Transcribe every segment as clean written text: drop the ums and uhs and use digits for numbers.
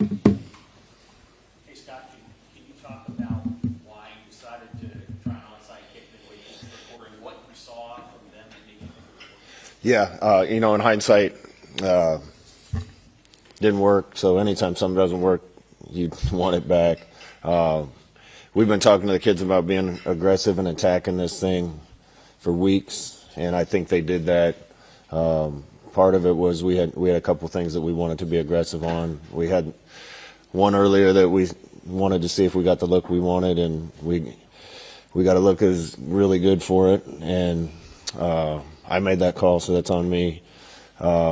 Hey, Scott, can you talk about why you decided to try an onside kick midway through the third quarter and what you saw from them that made you think it would work? Yeah, in hindsight, didn't work. So anytime something doesn't work, you want it back. We've been talking to the kids about being aggressive and attacking this thing for weeks, and I think they did that. Part of it was we had a couple things that we wanted to be aggressive on. We had one earlier that we wanted to see if we got the look we wanted, and we got a look that was really good for it. And I made that call, so that's on me. At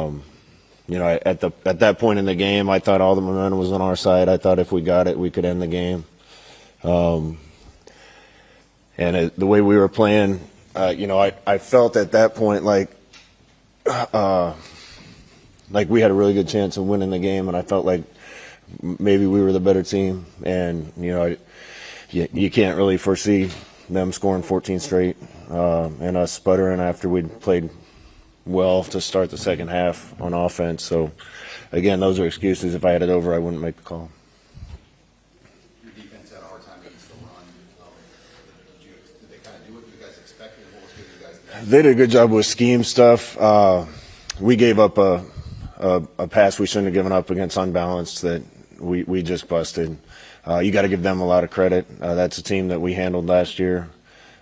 that point in the game, I thought all the momentum was on our side. I thought if we got it, we could end the game. The way we were playing, I felt at that point like we had a really good chance of winning the game, and I felt like maybe we were the better team. And you can't really foresee them scoring 14 straight and us sputtering after we'd played well to start the second half on offense. So again, those are excuses. If I had it over, I wouldn't make the call. Your defense had a hard time against the run. Did they kind of do what you guys expected? What was good you guys did? They did a good job with scheme stuff. We gave up a pass we shouldn't have given up against unbalanced that we just busted. You got to give them a lot of credit. That's a team that we handled last year.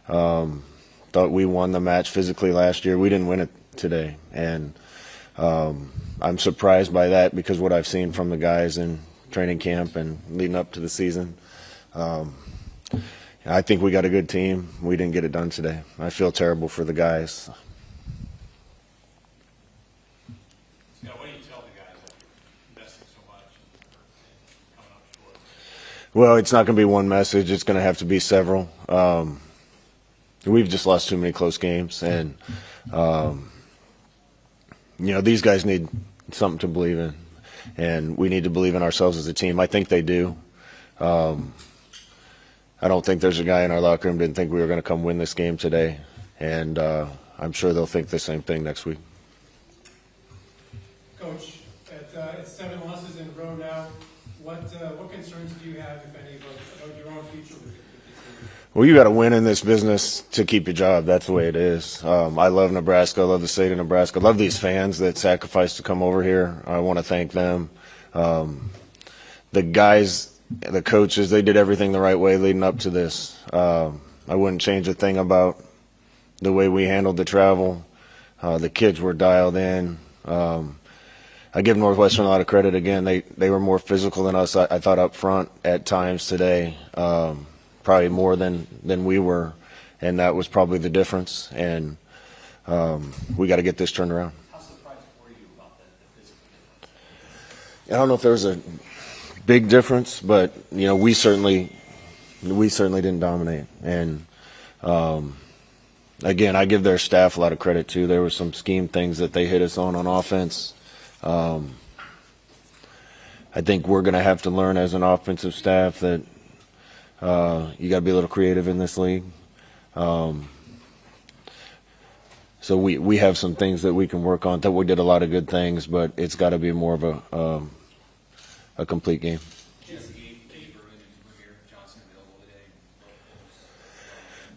Thought we won the match physically last year. We didn't win it today, and I'm surprised by that because what I've seen from the guys in training camp and leading up to the season. I think we got a good team. We didn't get it done today. I feel terrible for the guys. Scott, what do you tell the guys that you're investing so much and coming up short? Well, it's not going to be one message. It's going to have to be several. We've just lost too many close games, and these guys need something to believe in, and we need to believe in ourselves as a team. I think they do. I don't think there's a guy in our locker room didn't think we were going to come win this game today, and I'm sure they'll think the same thing next week. Coach, at 7 losses in a row now, what concerns do you have, if any, about your own future with this team? Well, you got to win in this business to keep your job. That's the way it is. I love Nebraska. I love the state of Nebraska. I love these fans that sacrificed to come over here. I want to thank them. The guys, the coaches, they did everything the right way leading up to this. I wouldn't change a thing about the way we handled the travel. The kids were dialed in. I give Northwestern a lot of credit. Again, they were more physical than us, I thought, up front at times today. Probably more than we were, and that was probably the difference. And we got to get this turned around. How surprised were you about the physical difference? I don't know if there was a big difference, but we certainly didn't dominate. And again, I give their staff a lot of credit too. There were some scheme things that they hit us on offense. I think we're going to have to learn as an offensive staff that you got to be a little creative in this league. So we have some things that we can work on. That we did a lot of good things, but it's got to be more of a complete game.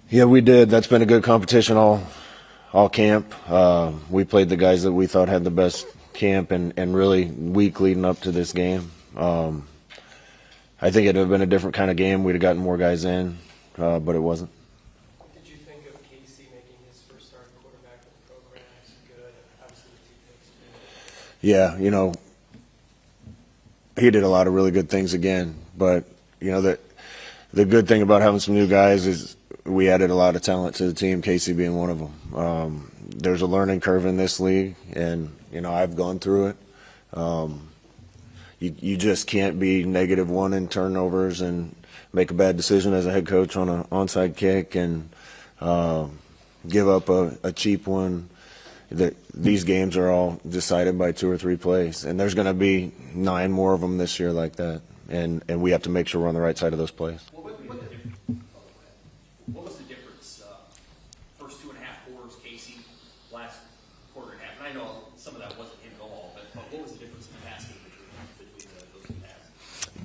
Yeah, we did. That's been a good competition all camp. We played the guys that we thought had the best camp and really week leading up to this game. I think it would have been a different kind of game. We'd have gotten more guys in, but it wasn't. What did you think of Casey making his first start quarterback of the program? It's good. Obviously, the 2 picks. Yeah, he did a lot of really good things again. But the good thing about having some new guys is we added a lot of talent to the team. Casey being one of them. There's a learning curve in this league, and I've gone through it. You just can't be -1 in turnovers and make a bad decision as a head coach on an onside kick and give up a cheap one. These games are all decided by 2 or 3 plays, and there's going to be 9 more of them this year like that, and we have to make sure we're on the right side of those plays. What was the difference? First 2.5 quarters, Casey, last quarter and a half. And I know some of that wasn't him at all, but what was the difference in the pass game between those 2 halves?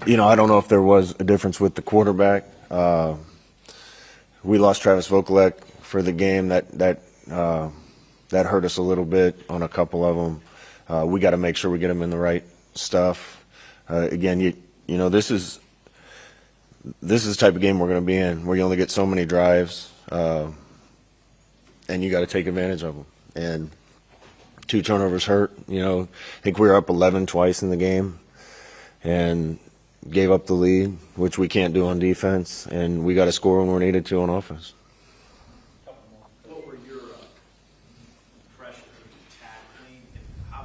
I don't know if there was a difference with the quarterback. We lost Travis Vokalek for the game. That hurt us a little bit on a couple of them. We got to make sure we get them in the right stuff. Again, this is the type of game we're going to be in, where you only get so many drives, and you got to take advantage of them. And 2 turnovers hurt. I think we were up 11 twice in the game, and gave up the lead, which we can't do on defense, and we got to score when we're needed to on offense. What were your impressions of the tackling, and how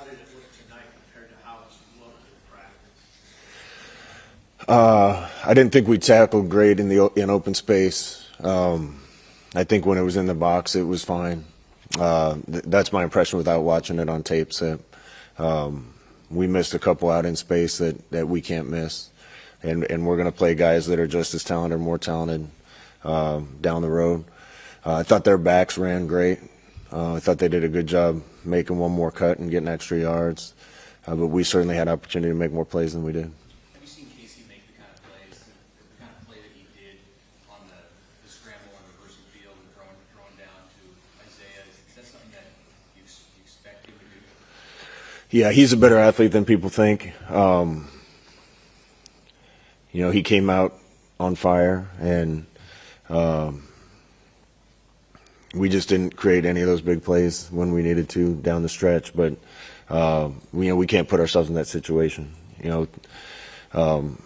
did it look tonight compared to how it's looked in practice? I didn't think we tackled great in open space. I think when it was in the box, it was fine. That's my impression without watching it on tape. So, we missed a couple out in space that we can't miss, and we're going to play guys that are just as talented or more talented down the road. I thought their backs ran great. I thought they did a good job making one more cut and getting extra yards, but we certainly had opportunity to make more plays than we did. Have you seen Casey make the kind of plays, the kind of play that he did on the scramble on the reversing field and throwing down to Isaiah? Is that something that you expect him to do? Yeah, he's a better athlete than people think. He came out on fire, and we just didn't create any of those big plays when we needed to down the stretch. But we can't put ourselves in that situation. I'll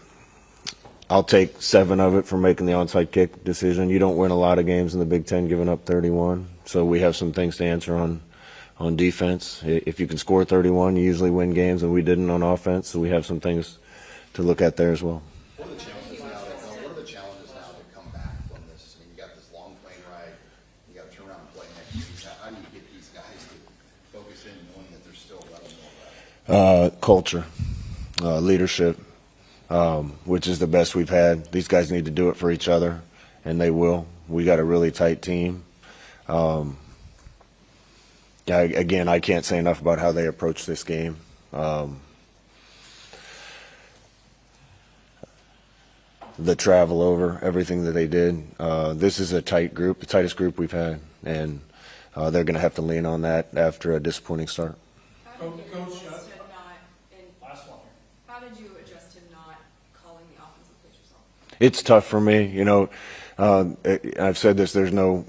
take 7 of it for making the onside kick decision. You don't win a lot of games in the Big Ten giving up 31, so we have some things to answer on defense. If you can score 31, you usually win games, and we didn't on offense, so we have some things to look at there as well. What are the challenges now to come back from this? I mean, you got this long plane ride, you got to turn around and play next season. How do you get these guys to focus in knowing that there's still 11 more left? Culture, leadership, which is the best we've had. These guys need to do it for each other, and they will. We got a really tight team. Again, I can't say enough about how they approach this game. The travel over, everything that they did. This is a tight group, the tightest group we've had, and they're going to have to lean on that after a disappointing start. Coach, How did you adjust to not calling the offensive plays yourself? It's tough for me. I've said this, there's no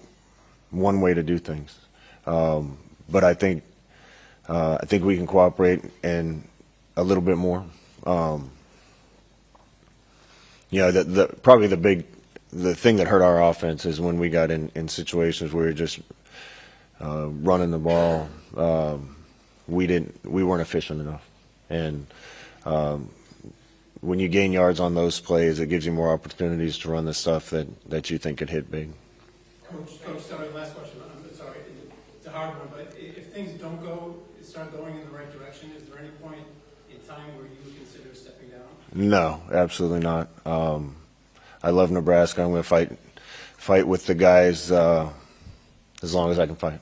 one way to do things. But I think we can cooperate and a little bit more. Probably the thing that hurt our offense is when we got in situations where we were just running the ball. We weren't efficient enough, and when you gain yards on those plays, it gives you more opportunities to run the stuff that you think could hit big. Coach, sorry, last question. I'm sorry, it's a hard one, but if things don't start going in the right direction, is there any point in time where you would consider stepping down? No, absolutely not. I love Nebraska. I'm going to fight with the guys as long as I can fight.